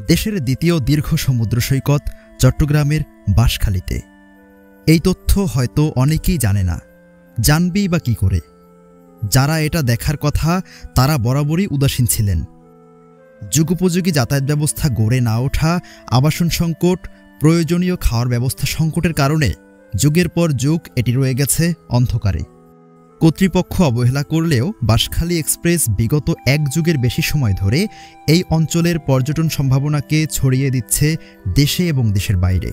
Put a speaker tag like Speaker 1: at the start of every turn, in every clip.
Speaker 1: দেশের দ্বিতীয় দীর্ঘ সমুদ্র সৈকত চট্টগ্রামের বাঁশখালীতে। এই তথ্য হয়তো অনেকেই জানে না, জানবেই বা কী করে? যারা এটা দেখার কথা তারা বরাবরই উদাসীন ছিলেন। যুগোপযোগী যাতায়াত ব্যবস্থা গড়ে না ওঠা, আবাসন সংকট, প্রয়োজনীয় খাওয়ার ব্যবস্থা সংকটের কারণে যুগের পর যুগ এটি রয়ে গেছে অন্ধকারে। কর্তৃপক্ষ অবহেলা করলেও বাঁশখালী এক্সপ্রেস বিগত এক যুগের বেশি সময় ধরে এই অঞ্চলের পর্যটন সম্ভাবনাকে ছড়িয়ে দিচ্ছে দেশে এবং দেশের বাইরে।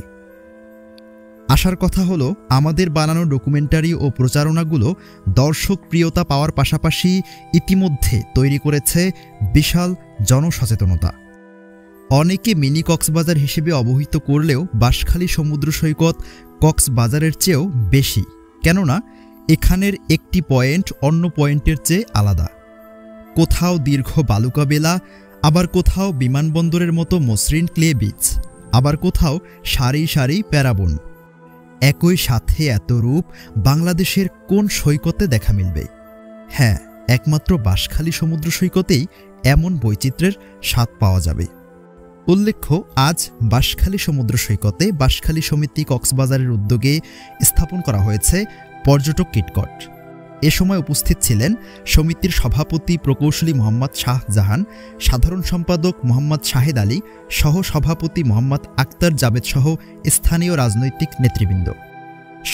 Speaker 1: আসার কথা হলো, আমাদের বানানো ডকুমেন্টারি ও প্রচারণাগুলো দর্শক প্রিয়তা পাওয়ার পাশাপাশি ইতিমধ্যে তৈরি করেছে বিশাল জনসচেতনতা। অনেকে মিনি কক্সবাজার হিসেবে অবহিত করলেও বাঁশখালী সমুদ্র সৈকত কক্সবাজারের চেয়েও বেশি, কেননা এখানের একটি পয়েন্ট অন্য পয়েন্টের চেয়ে আলাদা। কোথাও দীর্ঘ বালুকা বেলা, আবার কোথাও বিমানবন্দরের মতো মসৃণ ক্লে বিচ, আবার কোথাও সারি সারি প্যারাবন। একই সাথে এত রূপ বাংলাদেশের কোন সৈকতে দেখা মিলবে? হ্যাঁ, একমাত্র বাঁশখালী সমুদ্র সৈকতেই এমন বৈচিত্র্যের স্বাদ পাওয়া যাবে। উল্লেখ্য, আজ বাঁশখালী সমুদ্র সৈকতে বাঁশখালী সমিতি কক্সবাজারের উদ্যোগে স্থাপন করা হয়েছে পর্যটক কিটকট। এ সময় উপস্থিত ছিলেন সমিতির সভাপতি প্রকৌশলী মোহাম্মদ শাহজাহান, সাধারণ সম্পাদক মোহাম্মদ শাহেদ আলী, সহ সভাপতি মোহাম্মদ আক্তার জাবেদ সহ স্থানীয় রাজনৈতিক নেতৃবৃন্দ।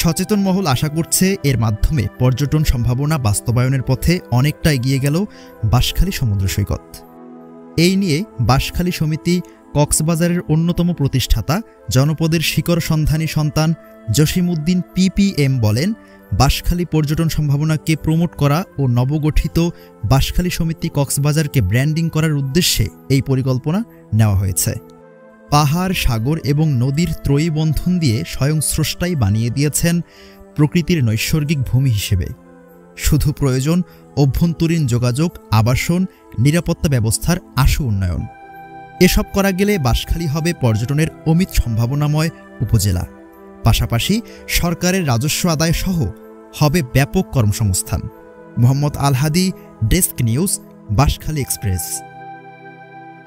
Speaker 1: সচেতন মহল আশা করছে এর মাধ্যমে পর্যটন সম্ভাবনা বাস্তবায়নের পথে অনেকটা এগিয়ে গেল বাঁশখালী সমুদ্র সৈকত। এই নিয়ে বাঁশখালী সমিতি কক্সবাজারের অন্যতম প্রতিষ্ঠাতা, জনপদের শিকড় সন্ধানী সন্তান জসিমউদ্দিন পিপিএম বলেন, বাঁশখালী পর্যটন সম্ভাবনাকে প্রমোট করা ও নবগঠিত বাঁশখালী সমিতি কক্সবাজারকে ব্র্যান্ডিং করার উদ্দেশ্যে এই পরিকল্পনা নেওয়া হয়েছে। পাহাড়, সাগর এবং নদীর ত্রয়ী বন্ধন দিয়ে স্বয়ং স্রষ্টাই বানিয়ে দিয়েছেন প্রকৃতির নৈসর্গিক ভূমি হিসেবে। শুধু প্রয়োজন অভ্যন্তরীণ যোগাযোগ, আবাসন, নিরাপত্তা ব্যবস্থার আশু উন্নয়ন। এসব করা গেলে বাঁশখালী হবে পর্যটনের অমিত সম্ভাবনাময় উপজেলা। পাশাপাশি সরকারের রাজস্ব আদায় সহ হবে ব্যাপক কর্মসংস্থান। Mohammad Al Hadi, desk news, Banshkhali express.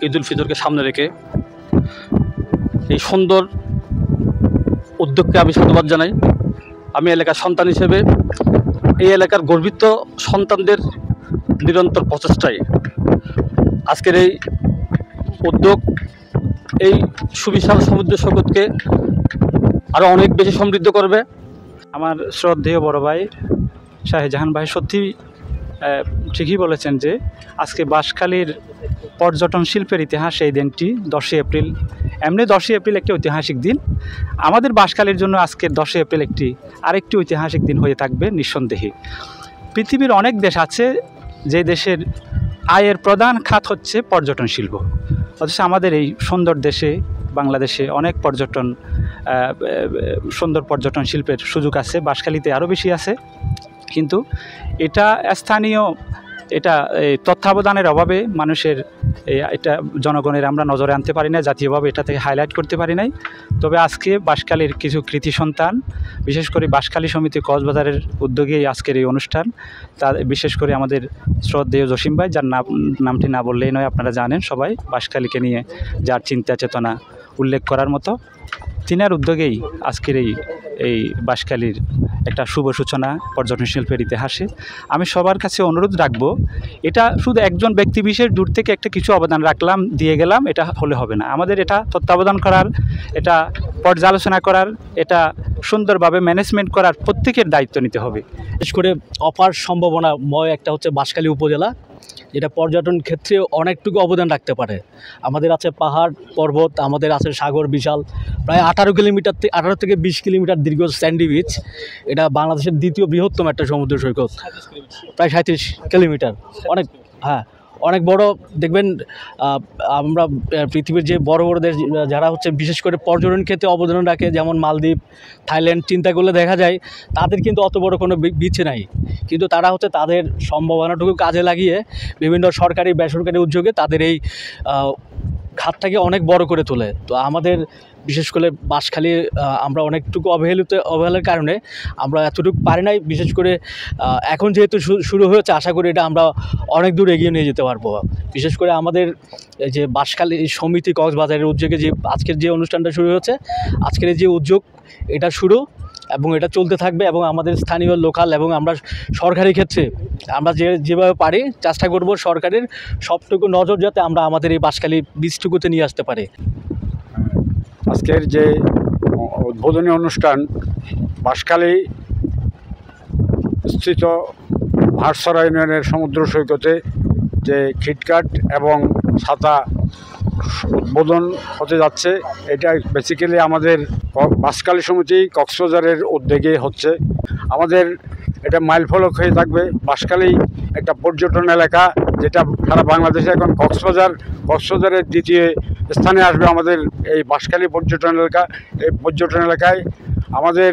Speaker 2: Eid ul ফিতরকে সামনে রেখে এই সুন্দর উদ্যোগকে আমি সাধুবাদ জানাই। আমি এলাকার সন্তান হিসেবে এই এলাকার গর্বিত সন্তানদের নিরন্তর প্রচেষ্টায় আজকের এই উদ্যোগ এই সুবিশাল সমুদ্র সৈকতকে আরও অনেক বেশি সমৃদ্ধ করবে।
Speaker 3: আমার শ্রদ্ধেয় বড় ভাই শাহজাহান ভাই সত্যি ঠিকই বলেছেন যে আজকে বাঁশখালীর পর্যটন শিল্পের ইতিহাস এই দিনটি 10ই এপ্রিল। এমনি 10ই এপ্রিল একটি ঐতিহাসিক দিন, আমাদের বাঁশখালীর জন্য আজকের 10ই এপ্রিল আরেকটি ঐতিহাসিক দিন হয়ে থাকবে নিঃসন্দেহে। পৃথিবীর অনেক দেশ আছে যে দেশের আয়ের প্রধান খাত হচ্ছে পর্যটন শিল্প, অথচ আমাদের এই সুন্দর দেশে বাংলাদেশে অনেক সুন্দর পর্যটন শিল্পের সুযোগ আছে, বাঁশখালীতে আরও বেশি আছে। কিন্তু এটা স্থানীয় তত্ত্বাবধানের অভাবে মানুষের এটা জনগণের আমরা নজরে আনতে পারি না, জাতীয়ভাবে এটা থেকে হাইলাইট করতে পারি নাই। তবে আজকে বাঁশখালীর কিছু কৃতি সন্তান, বিশেষ করে বাঁশখালী সমিতি কক্সবাজারের উদ্যোগে আজকের এই অনুষ্ঠান, বিশেষ করে আমাদের শ্রদ্ধেয় জসিম ভাই, যার নামটি না বললেই নয়, আপনারা জানেন সবাই, বাঁশখালীকে নিয়ে যার চিন্তা চেতনা উল্লেখ করার মতো, তিনার উদ্যোগেই আজকের এই বাঁশখালীর একটা শুভ সূচনা পর্যটন শিল্পের ইতিহাসে। আমি সবার কাছে অনুরোধ রাখবো, এটা শুধু একজন ব্যক্তি বিশেষ দূর থেকে একটা কিছু অবদান রাখলাম, দিয়ে গেলাম, এটা হলে হবে না। আমাদের এটা তত্ত্বাবধান করার, এটা পর্যালোচনা করার, এটা সুন্দরভাবে ম্যানেজমেন্ট করার প্রত্যেকের দায়িত্ব নিতে হবে।
Speaker 4: বিশেষ করে অপার সম্ভাবনাময় একটা হচ্ছে বাঁশখালী উপজেলা, যেটা পর্যটন ক্ষেত্রে অনেকটুকু অবদান রাখতে পারে। আমাদের আছে পাহাড় পর্বত, আমাদের আছে সাগর বিশাল, প্রায় 18 থেকে 20 কিলোমিটার দীর্ঘ স্যান্ডি বিচ। এটা বাংলাদেশের দ্বিতীয় বৃহত্তম একটা সমুদ্র সৈকত, প্রায় 37 কিলোমিটার। অনেক বড়। দেখবেন আমরা পৃথিবীর যে বড় বড় দেশ যারা হচ্ছে বিশেষ করে পর্যটন ক্ষেত্রে অবদান রাখে, যেমন মালদ্বীপ, থাইল্যান্ড, চিন্তা করলে দেখা যায় তাদের কিন্তু অত বড় কোনো বিচ নাই, কিন্তু তারা হচ্ছে তাদের সম্ভাবনাটুকু কাজে লাগিয়ে বিভিন্ন সরকারি বেসরকারি উদ্যোগে তাদের এই খাতটাকে অনেক বড় করে তোলে। তো আমাদের বিশেষ করে বাঁশখালী আমরা অনেকটুকু অবহেলার কারণে আমরা এতটুকু পারি নাই। বিশেষ করে এখন যেহেতু শুরু হয়েছে, আশা করি এটা আমরা অনেক দূর এগিয়ে নিয়ে যেতে পারবো। বিশেষ করে আমাদের এই যে বাঁশখালী সমিতি কক্সবাজারের উদ্যোগে যে আজকের যে অনুষ্ঠানটা শুরু হয়েছে, আজকের এই যে উদ্যোগ, এটা শুরু এবং এটা চলতে থাকবে। এবং আমাদের স্থানীয় লোকাল এবং আমরা সরকারি ক্ষেত্রে আমরা যেভাবে পারি চেষ্টা করব সরকারের সবটুকু নজর যাতে আমরা আমাদের এই বাঁশখালী বীজটুকুতে নিয়ে আসতে পারি।
Speaker 5: আজকের যে উদ্বোধনী অনুষ্ঠান বাঁশখালী স্থিত ভাটছড়া ইউনিয়নের সমুদ্র সৈকতে যে খিটকাট এবং ছাতা উদ্বোধন হতে যাচ্ছে, এটা বেসিক্যালি আমাদের বাঁশখালী সমিতি কক্সবাজারের উদ্যোগে হচ্ছে। আমাদের এটা মাইলফলক হয়ে থাকবে। বাঁশখালী একটা পর্যটন এলাকা, যেটা সারা বাংলাদেশে এখন কক্সবাজারের দ্বিতীয় স্থানে আসবে আমাদের এই বাঁশখালী পর্যটন এলাকা। এই পর্যটন এলাকায় আমাদের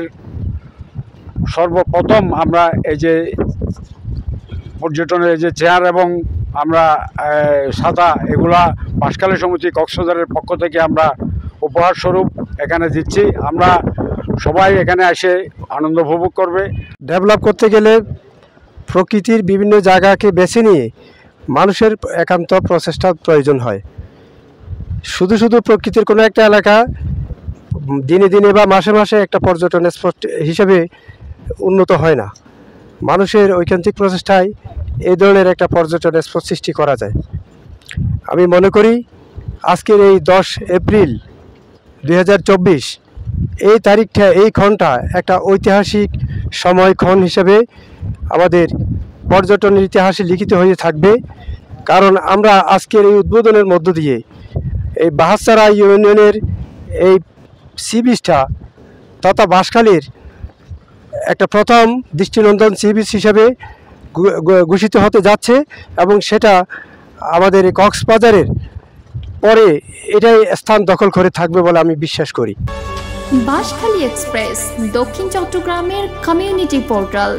Speaker 5: সর্বপ্রথম আমরা এই যে পর্যটনের যে চেয়ার এবং আমরা ছাতা, এগুলা বাঁশখালী সমিতি কক্সবাজারের পক্ষ থেকে আমরা উপহার স্বরূপ এখানে দিচ্ছি। আমরা সবাই এখানে এসে আনন্দ উপভোগ করবে।
Speaker 6: ডেভেলপ করতে গেলে প্রকৃতির বিভিন্ন জায়গাকে বেছে নিয়ে মানুষের একান্ত প্রচেষ্টার প্রয়োজন হয়। শুধু প্রকৃতির কোনো একটা এলাকা দিনে দিনে বা মাসে মাসে একটা পর্যটন স্পট হিসেবে উন্নত হয় না। মানুষের ঐকান্তিক প্রচেষ্টায় এই ধরনের একটা পর্যটন স্পট সৃষ্টি করা যায়। আমি মনে করি আজকের এই 10 এপ্রিল 2024 এই তারিখটা, এই ক্ষণটা একটা ঐতিহাসিক সময়ক্ষণ হিসেবে আমাদের পর্যটনের ইতিহাসে লিখিত হয়ে থাকবে। কারণ আমরা আজকের এই উদ্বোধনের মধ্য দিয়ে এই ভাটছড়া ইউনিয়নের এই সি বিচটা তথা বাঁশখালীর একটা প্রথম দৃষ্টিনন্দন সি বিচ হিসেবে ঘোষিত হতে যাচ্ছে এবং সেটা আমাদের এই কক্সবাজারের পরে এটাই স্থান দখল করে থাকবে বলে আমি বিশ্বাস করি।
Speaker 7: বাঁশখালী এক্সপ্রেস, দক্ষিণ চট্টগ্রামের কমিউনিটি পোর্টাল।